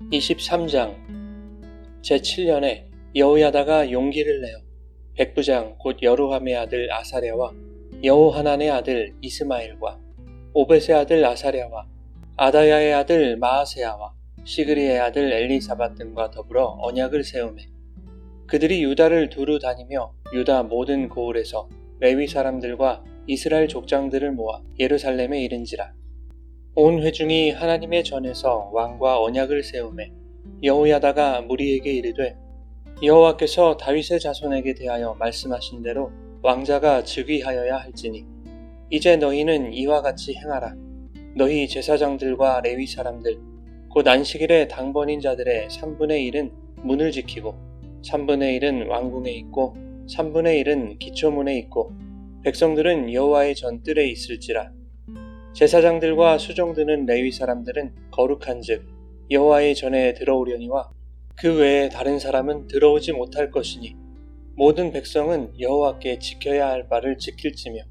23장 제7년에 여호야다가 용기를 내어 백부장 곧 여로함의 아들 아사랴와 여호하난의 아들 이스마엘과 오벳의 아들 아사랴와 아다야의 아들 마아세야와 시그리의 아들 엘리사밧 등과 더불어 언약을 세우매 그들이 유다를 두루 다니며 유다 모든 고을에서 레위 사람들과 이스라엘 족장들을 모아 예루살렘에 이른지라. 온 회중이 하나님의 전에서 왕과 언약을 세우매 여호야다가 무리에게 이르되 여호와께서 다윗의 자손에게 대하여 말씀하신 대로 왕자가 즉위하여야 할지니 이제 너희는 이와 같이 행하라. 너희 제사장들과 레위 사람들 곧 안식일에 당번인 자들의 3분의 1은 문을 지키고 3분의 1은 왕궁에 있고 3분의 1은 기초문에 있고 백성들은 여호와의 전뜰에 있을지라. 제사장들과 수종드는 레위 사람들은 거룩한즉 여호와의 전에 들어오려니와 그 외에 다른 사람은 들어오지 못할 것이니 모든 백성은 여호와께 지켜야 할 바를 지킬지며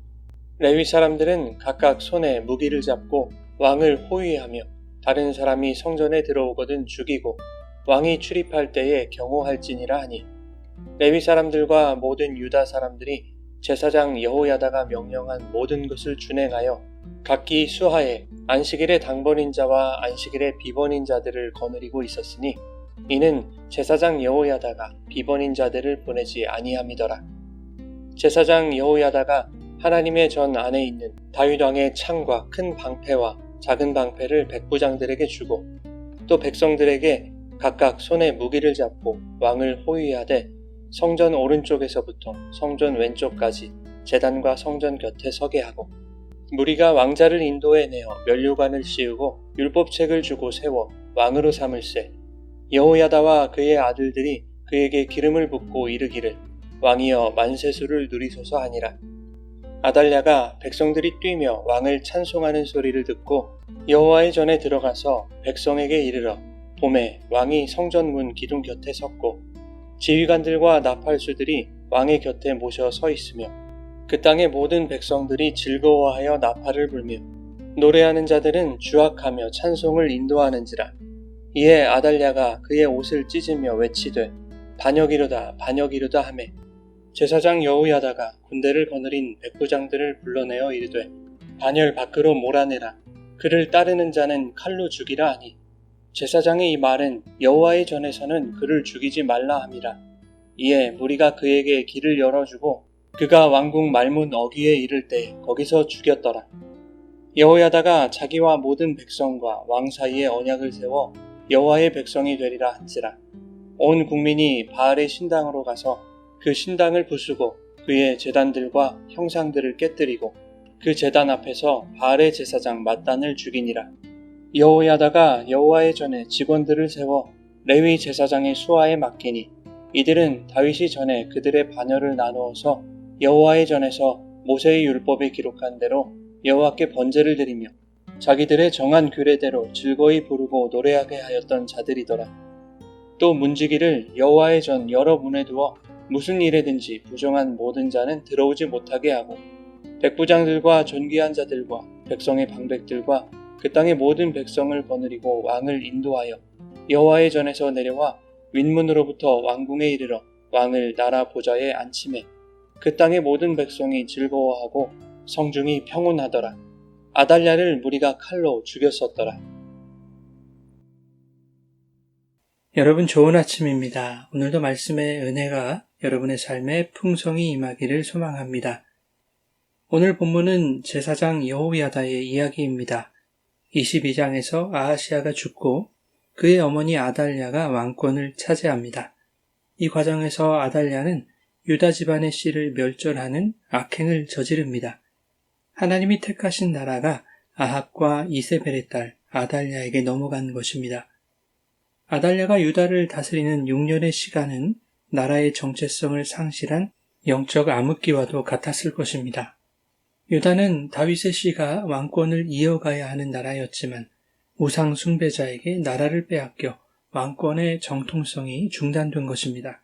레위 사람들은 각각 손에 무기를 잡고 왕을 호위하며 다른 사람이 성전에 들어오거든 죽이고 왕이 출입할 때에 경호할지니라 하니 레위 사람들과 모든 유다 사람들이 제사장 여호야다가 명령한 모든 것을 준행하여 각기 수하에 안식일의 당번인 자와 안식일의 비번인 자들을 거느리고 있었으니 이는 제사장 여호야다가 비번인 자들을 보내지 아니함이더라. 제사장 여호야다가 하나님의 전 안에 있는 다윗 왕의 창과 큰 방패와 작은 방패를 백부장들에게 주고 또 백성들에게 각각 손에 무기를 잡고 왕을 호위하되 성전 오른쪽에서부터 성전 왼쪽까지 제단과 성전 곁에 서게 하고 무리가 왕자를 인도해내어 면류관을 씌우고 율법책을 주고 세워 왕으로 삼을세 여호야다와 그의 아들들이 그에게 기름을 붓고 이르기를 왕이여 만세수를 누리소서 하니라. 아달랴가 백성들이 뛰며 왕을 찬송하는 소리를 듣고 여호와의 전에 들어가서 백성에게 이르러 봄에 왕이 성전문 기둥 곁에 섰고 지휘관들과 나팔수들이 왕의 곁에 모셔 서 있으며 그 땅의 모든 백성들이 즐거워하여 나팔을 불며 노래하는 자들은 주악하며 찬송을 인도하는지라. 이에 아달랴가 그의 옷을 찢으며 외치되 반역이로다 반역이로다 하매 제사장 여호야다가 군대를 거느린 백부장들을 불러내어 이르되 반열 밖으로 몰아내라. 그를 따르는 자는 칼로 죽이라 하니 제사장의 이 말은 여호와의 전에서는 그를 죽이지 말라 함이라. 이에 무리가 그에게 길을 열어주고 그가 왕궁 말문 어귀에 이를 때 거기서 죽였더라. 여호야다가 자기와 모든 백성과 왕 사이에 언약을 세워 여호와의 백성이 되리라 한지라. 온 국민이 바알의 신당으로 가서 그 신당을 부수고 그의 제단들과 형상들을 깨뜨리고 그 제단 앞에서 바알의 제사장 맏단을 죽이니라. 여호야다가 여호와의 전에 직원들을 세워 레위 제사장의 수하에 맡기니 이들은 다윗이 전에 그들의 반열을 나누어서 여호와의 전에서 모세의 율법에 기록한 대로 여호와께 번제를 드리며 자기들의 정한 규례대로 즐거이 부르고 노래하게 하였던 자들이더라. 또 문지기를 여호와의 전 여러 문에 두어 무슨 일에든지 부정한 모든 자는 들어오지 못하게 하고 백부장들과 존귀한 자들과 백성의 방백들과 그 땅의 모든 백성을 거느리고 왕을 인도하여 여호와의 전에서 내려와 윗문으로부터 왕궁에 이르러 왕을 나라 보좌에 앉히매 그 땅의 모든 백성이 즐거워하고 성중이 평온하더라. 아달랴를 무리가 칼로 죽였었더라. 여러분 좋은 아침입니다. 오늘도 말씀의 은혜가 여러분의 삶에 풍성히 임하기를 소망합니다. 오늘 본문은 제사장 여호야다의 이야기입니다. 22장에서 아하시아가 죽고 그의 어머니 아달랴가 왕권을 차지합니다. 이 과정에서 아달랴는 유다 집안의 씨를 멸절하는 악행을 저지릅니다. 하나님이 택하신 나라가 아합과 이세벨의 딸 아달랴에게 넘어간 것입니다. 아달랴가 유다를 다스리는 6년의 시간은 나라의 정체성을 상실한 영적 암흑기와도 같았을 것입니다. 유다는 다윗의 씨가 왕권을 이어가야 하는 나라였지만 우상 숭배자에게 나라를 빼앗겨 왕권의 정통성이 중단된 것입니다.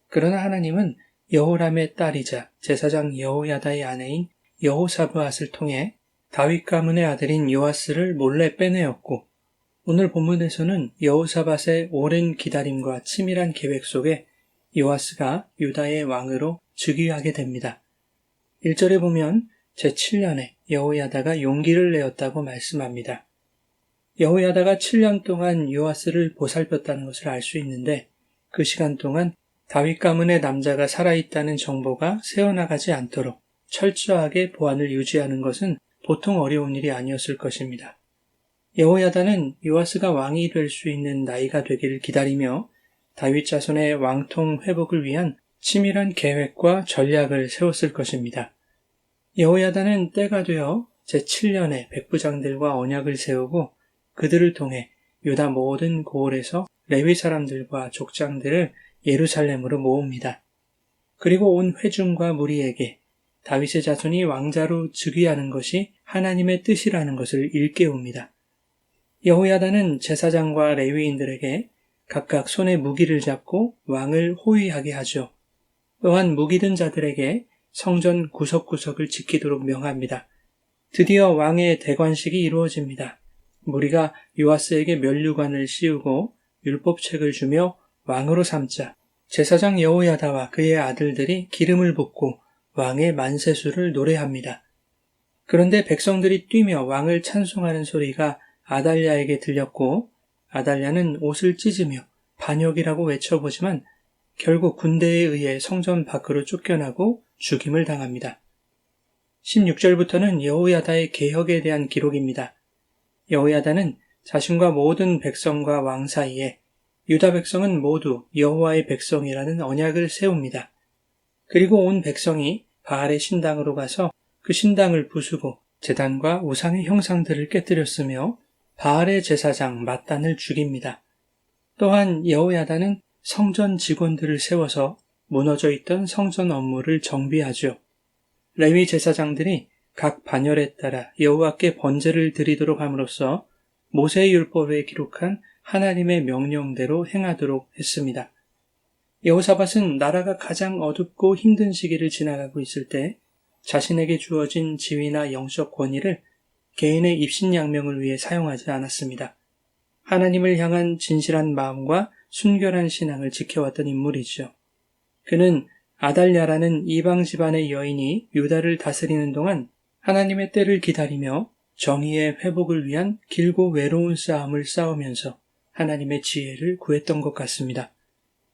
그러나 하나님은 여호람의 딸이자 제사장 여호야다의 아내인 여호사브앗을 통해 다윗 가문의 아들인 요아스를 몰래 빼내었고 오늘 본문에서는 여호사밧의 오랜 기다림과 치밀한 계획 속에 요아스가 유다의 왕으로 즉위하게 됩니다. 1절에 보면 제7년에 여호야다가 용기를 내었다고 말씀합니다. 여호야다가 7년 동안 요아스를 보살폈다는 것을 알 수 있는데 그 시간 동안 다윗 가문의 남자가 살아있다는 정보가 새어나가지 않도록 철저하게 보안을 유지하는 것은 보통 어려운 일이 아니었을 것입니다. 여호야다는 요아스가 왕이 될 수 있는 나이가 되기를 기다리며 다윗 자손의 왕통 회복을 위한 치밀한 계획과 전략을 세웠을 것입니다. 여호야다는 때가 되어 제7년에 백부장들과 언약을 세우고 그들을 통해 유다 모든 고을에서 레위 사람들과 족장들을 예루살렘으로 모읍니다. 그리고 온 회중과 무리에게 다윗의 자손이 왕자로 즉위하는 것이 하나님의 뜻이라는 것을 일깨웁니다. 여호야다는 제사장과 레위인들에게 각각 손에 무기를 잡고 왕을 호위하게 하죠. 또한 무기든 자들에게 성전 구석구석을 지키도록 명합니다. 드디어 왕의 대관식이 이루어집니다. 무리가 요아스에게 면류관을 씌우고 율법책을 주며 왕으로 삼자 제사장 여호야다와 그의 아들들이 기름을 붓고 왕의 만세수를 노래합니다. 그런데 백성들이 뛰며 왕을 찬송하는 소리가 아달랴에게 들렸고 아달랴는 옷을 찢으며 반역이라고 외쳐보지만 결국 군대에 의해 성전 밖으로 쫓겨나고 죽임을 당합니다. 16절부터는 여호야다의 개혁에 대한 기록입니다. 여호야다는 자신과 모든 백성과 왕 사이에 유다 백성은 모두 여호와의 백성이라는 언약을 세웁니다. 그리고 온 백성이 바알의 신당으로 가서 그 신당을 부수고 제단과 우상의 형상들을 깨뜨렸으며 바알의 제사장 맏단을 죽입니다. 또한 여호야다는 성전 직원들을 세워서 무너져 있던 성전 업무를 정비하죠. 레위 제사장들이 각 반열에 따라 여호와께 번제를 드리도록 함으로써 모세의 율법에 기록한 하나님의 명령대로 행하도록 했습니다. 여호사밧은 나라가 가장 어둡고 힘든 시기를 지나가고 있을 때 자신에게 주어진 지위나 영적 권위를 개인의 입신양명을 위해 사용하지 않았습니다. 하나님을 향한 진실한 마음과 순결한 신앙을 지켜왔던 인물이죠. 그는 아달랴라는 이방 집안의 여인이 유다를 다스리는 동안 하나님의 때를 기다리며 정의의 회복을 위한 길고 외로운 싸움을 싸우면서 하나님의 지혜를 구했던 것 같습니다.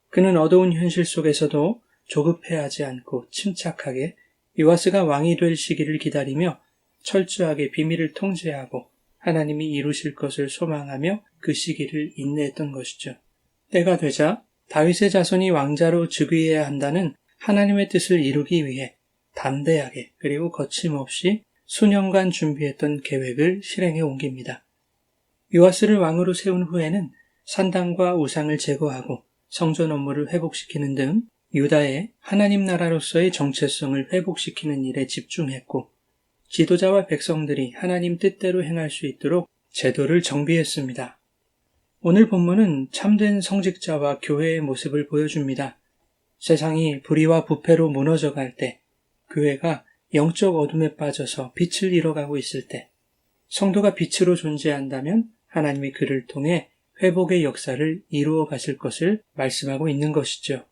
그는 어두운 현실 속에서도 조급해하지 않고 침착하게 요아스가 왕이 될 시기를 기다리며 철저하게 비밀을 통제하고 하나님이 이루실 것을 소망하며 그 시기를 인내했던 것이죠. 때가 되자 다윗의 자손이 왕자로 즉위해야 한다는 하나님의 뜻을 이루기 위해 담대하게 그리고 거침없이 수년간 준비했던 계획을 실행에 옮깁니다. 요아스를 왕으로 세운 후에는 산당과 우상을 제거하고 성전 업무를 회복시키는 등 유다의 하나님 나라로서의 정체성을 회복시키는 일에 집중했고 지도자와 백성들이 하나님 뜻대로 행할 수 있도록 제도를 정비했습니다. 오늘 본문은 참된 성직자와 교회의 모습을 보여줍니다. 세상이 불의와 부패로 무너져갈 때, 교회가 영적 어둠에 빠져서 빛을 잃어가고 있을 때, 성도가 빛으로 존재한다면 하나님이 그를 통해 회복의 역사를 이루어 가실 것을 말씀하고 있는 것이죠.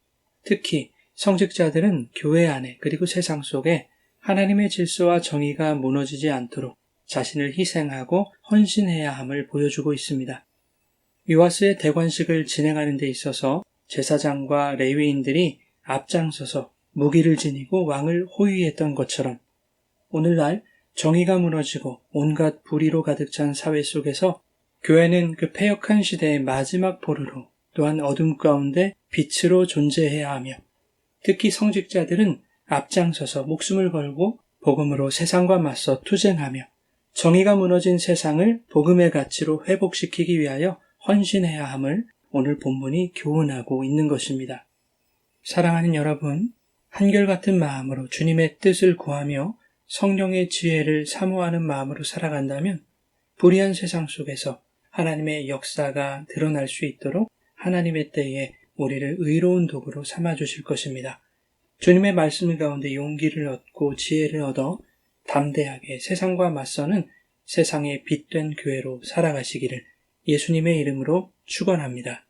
특히 성직자들은 교회 안에 그리고 세상 속에 하나님의 질서와 정의가 무너지지 않도록 자신을 희생하고 헌신해야 함을 보여주고 있습니다. 요아스의 대관식을 진행하는 데 있어서 제사장과 레위인들이 앞장서서 무기를 지니고 왕을 호위했던 것처럼 오늘날 정의가 무너지고 온갖 불의로 가득 찬 사회 속에서 교회는 그 패역한 시대의 마지막 보루로 또한 어둠 가운데 빛으로 존재해야 하며 특히 성직자들은 앞장서서 목숨을 걸고 복음으로 세상과 맞서 투쟁하며 정의가 무너진 세상을 복음의 가치로 회복시키기 위하여 헌신해야 함을 오늘 본문이 교훈하고 있는 것입니다. 사랑하는 여러분, 한결같은 마음으로 주님의 뜻을 구하며 성령의 지혜를 사모하는 마음으로 살아간다면 불의한 세상 속에서 하나님의 역사가 드러날 수 있도록 하나님의 때에 우리를 의로운 도구로 삼아주실 것입니다. 주님의 말씀 가운데 용기를 얻고 지혜를 얻어 담대하게 세상과 맞서는 세상의 빛된 교회로 살아가시기를 예수님의 이름으로 축원합니다.